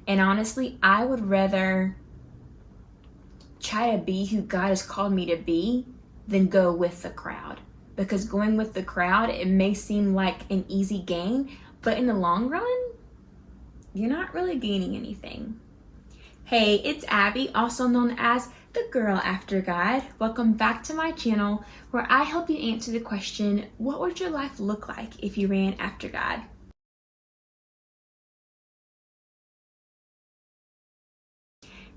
And honestly, I would rather try to be who God has called me to be than go with the crowd. Because going with the crowd, it may seem like an easy gain, but in the long run, you're not really gaining anything. Hey, it's Abby, also known as the Girl After God. Welcome back to my channel where I help you answer the question, what would your life look like if you ran after God?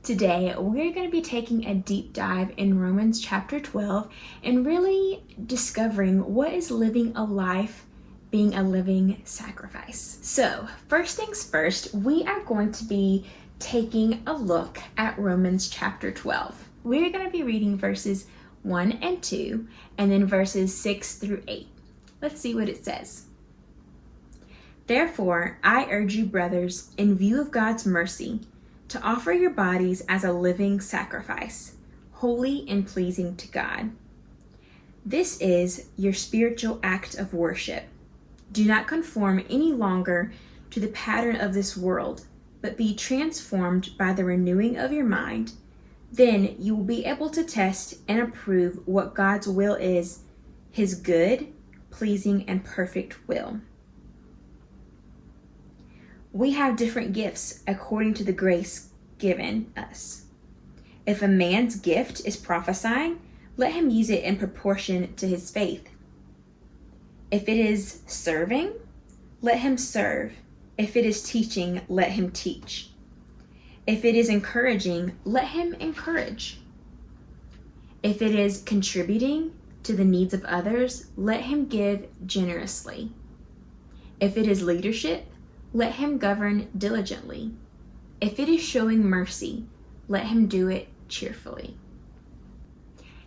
Today, we're going to be taking a deep dive in Romans chapter 12 and really discovering what is living a life being a living sacrifice. So, first things first, we are going to be taking a look at Romans chapter 12. We're going to be reading verses 1 and 2 and then verses 6 through 8. Let's see what it says. Therefore, I urge you, brothers, in view of God's mercy, to offer your bodies as a living sacrifice, holy and pleasing to God. This is your spiritual act of worship. Do not conform any longer to the pattern of this world, but be transformed by the renewing of your mind. Then you will be able to test and approve what God's will is, his good, pleasing, and perfect will. We have different gifts according to the grace given us. If a man's gift is prophesying, let him use it in proportion to his faith. If it is serving, let him serve. If it is teaching, let him teach. If it is encouraging, let him encourage. If it is contributing to the needs of others, let him give generously. If it is leadership, let him govern diligently. If it is showing mercy, let him do it cheerfully.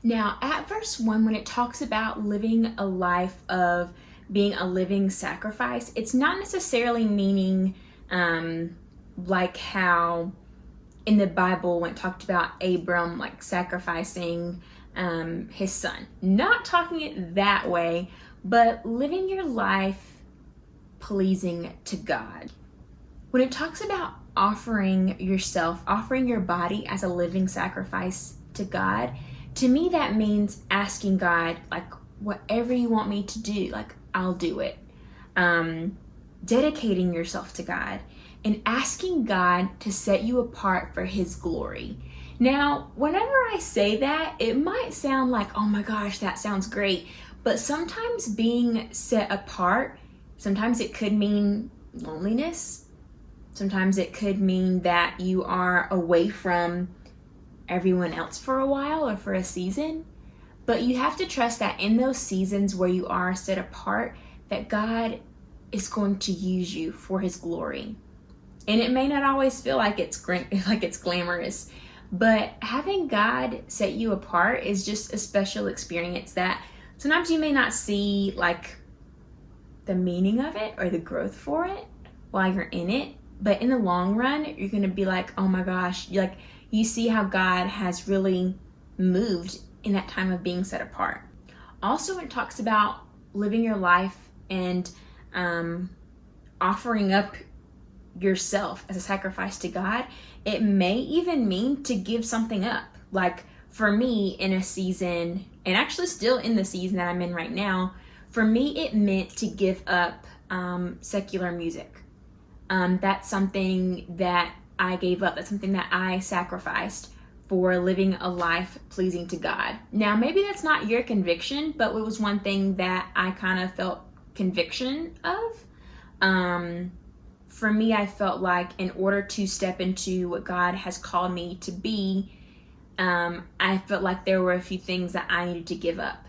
Now, at verse 1, when it talks about living a life of being a living sacrifice, it's not necessarily meaning like how in the Bible when it talked about Abram like sacrificing his son. Not talking it that way, but living your life pleasing to God. When it talks about offering yourself, offering your body as a living sacrifice to God, to me that means asking God, like, whatever you want me to do, like, I'll do it. Dedicating yourself to God and asking God to set you apart for his glory. Now, whenever I say that, it might sound like, oh my gosh, that sounds great. But sometimes being set apart, sometimes it could mean loneliness. Sometimes it could mean that you are away from everyone else for a while or for a season. But you have to trust that in those seasons where you are set apart, that God is going to use you for his glory. And it may not always feel like it's glamorous, but having God set you apart is just a special experience that sometimes you may not see like the meaning of it or the growth for it while you're in it. But in the long run, you're going to be like, oh my gosh, you see how God has really moved in that time of being set apart. Also, when it talks about living your life and offering up yourself as a sacrifice to God, it may even mean to give something up. Like for me in a season, and actually still in the season that I'm in right now, for me it meant to give up secular music. That's something that I gave up. That's something that I sacrificed for living a life pleasing to God. Now, maybe that's not your conviction, but it was one thing that I kind of felt conviction of. For me, I felt like in order to step into what God has called me to be, I felt like there were a few things that I needed to give up.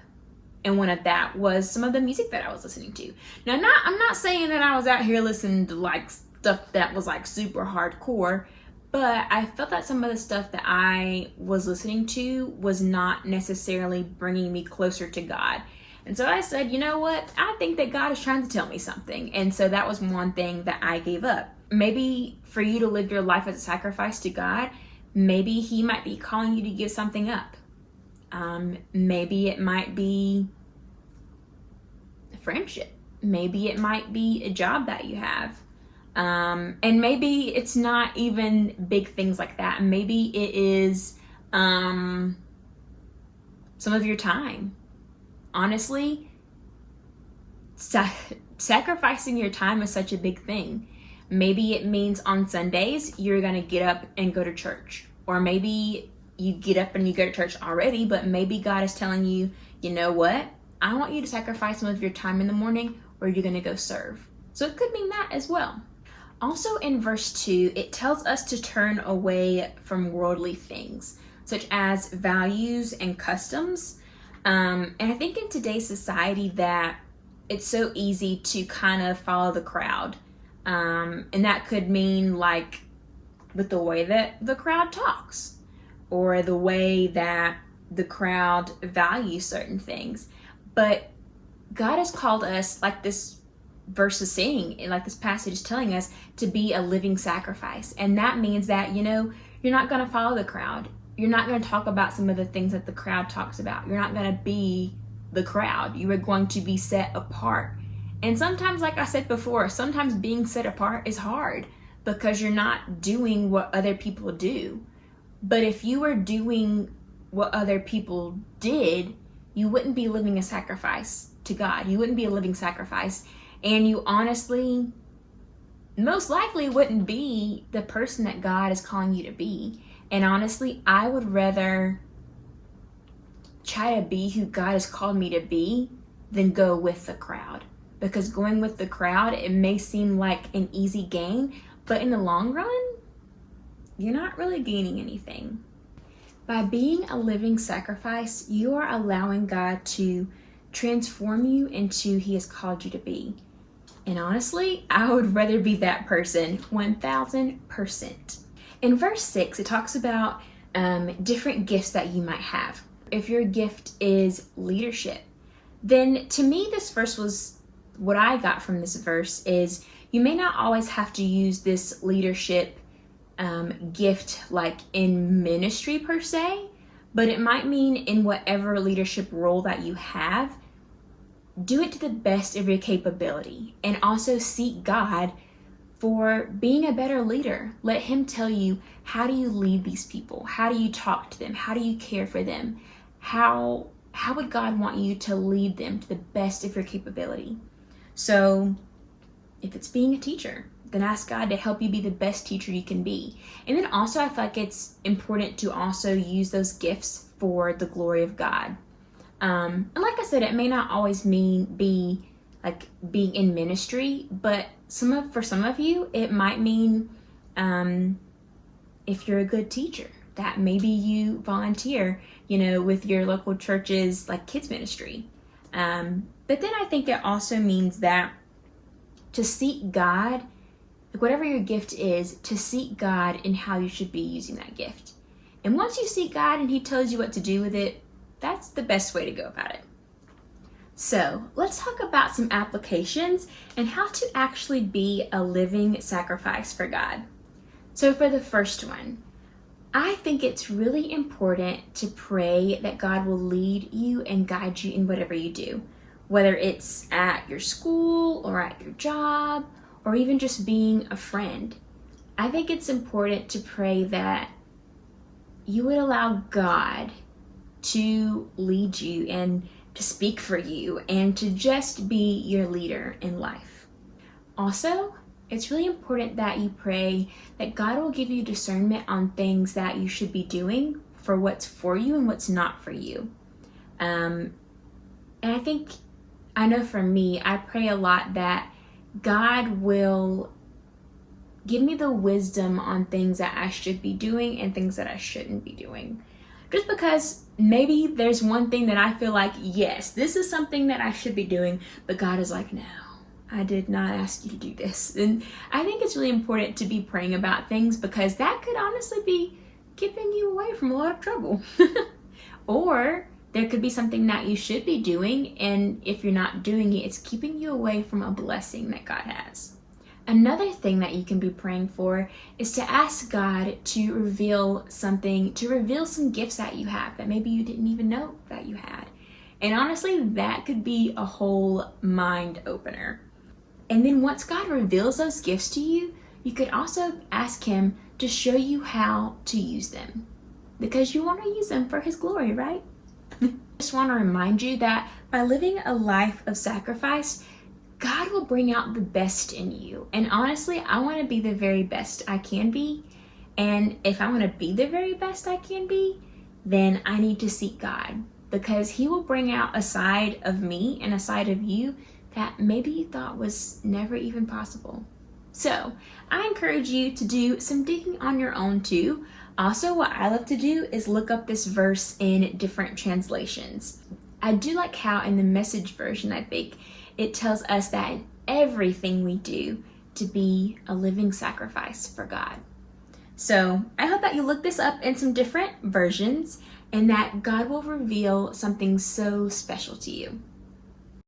And one of that was some of the music that I was listening to. Now, I'm not saying that I was out here listening to like stuff that was like super hardcore, but I felt that some of the stuff that I was listening to was not necessarily bringing me closer to God. And so I said, you know what? I think that God is trying to tell me something. And so that was one thing that I gave up. Maybe for you to live your life as a sacrifice to God, maybe he might be calling you to give something up. Maybe it might be a friendship. Maybe it might be a job that you have. And maybe it's not even big things like that. Maybe it is some of your time. Honestly, sacrificing your time is such a big thing. Maybe it means on Sundays you're going to get up and go to church. Or maybe you get up and you go to church already, but maybe God is telling you, you know what? I want you to sacrifice some of your time in the morning, or you're going to go serve. So it could mean that as well. Also in verse 2, it tells us to turn away from worldly things, such as values and customs. And I think in today's society that it's so easy to kind of follow the crowd. And that could mean like with the way that the crowd talks, or the way that the crowd values certain things. But God has called us, like this verse is saying, like this passage is telling us, to be a living sacrifice. And that means that, you're not going to follow the crowd. You're not going to talk about some of the things that the crowd talks about. You're not going to be the crowd. You are going to be set apart. And sometimes, like I said before, sometimes being set apart is hard because you're not doing what other people do. But if you were doing what other people did, you wouldn't be living a sacrifice to God. You wouldn't be a living sacrifice. And you honestly, most likely wouldn't be the person that God is calling you to be. And honestly, I would rather try to be who God has called me to be than go with the crowd. Because going with the crowd, it may seem like an easy gain, but in the long run, you're not really gaining anything. By being a living sacrifice, you are allowing God to transform you into who He has called you to be. And honestly, I would rather be that person 1000%. In verse 6, it talks about different gifts that you might have. If your gift is leadership, then to me, this verse was what I got from this verse is you may not always have to use this leadership gift like in ministry per se, but it might mean in whatever leadership role that you have. Do it to the best of your capability, and also seek God for being a better leader. Let Him tell you, how do you lead these people? How do you talk to them? How do you care for them? How would God want you to lead them to the best of your capability? So if it's being a teacher, then ask God to help you be the best teacher you can be. And then also, I feel like it's important to also use those gifts for the glory of God. And like I said, it may not always mean being in ministry, but for some of you, it might mean if you're a good teacher, that maybe you volunteer, with your local church's like kids ministry. But then I think it also means that to seek God, whatever your gift is, to seek God in how you should be using that gift. And once you seek God and He tells you what to do with it, that's the best way to go about it. So let's talk about some applications and how to actually be a living sacrifice for God. So for the first one, I think it's really important to pray that God will lead you and guide you in whatever you do, whether it's at your school or at your job, or even just being a friend. I think it's important to pray that you would allow God to lead you and to speak for you and to just be your leader in life. Also, it's really important that you pray that God will give you discernment on things that you should be doing for what's for you and what's not for you. And I know for me, I pray a lot that God will give me the wisdom on things that I should be doing and things that I shouldn't be doing. Just because maybe there's one thing that I feel like, yes, this is something that I should be doing, but God is like, no, I did not ask you to do this. And I think it's really important to be praying about things because that could honestly be keeping you away from a lot of trouble. Or there could be something that you should be doing, and if you're not doing it, it's keeping you away from a blessing that God has. Another thing that you can be praying for is to ask God to reveal some gifts that you have that maybe you didn't even know that you had. And honestly, that could be a whole mind opener. And then once God reveals those gifts to you, you could also ask Him to show you how to use them, because you want to use them for His glory, right? I just want to remind you that by living a life of sacrifice, God will bring out the best in you. And honestly, I want to be the very best I can be. And if I want to be the very best I can be, then I need to seek God, because He will bring out a side of me and a side of you that maybe you thought was never even possible. So I encourage you to do some digging on your own too. Also, what I love to do is look up this verse in different translations. I do like how in the Message version, I think, it tells us that in everything we do to be a living sacrifice for God. So I hope that you look this up in some different versions and that God will reveal something so special to you.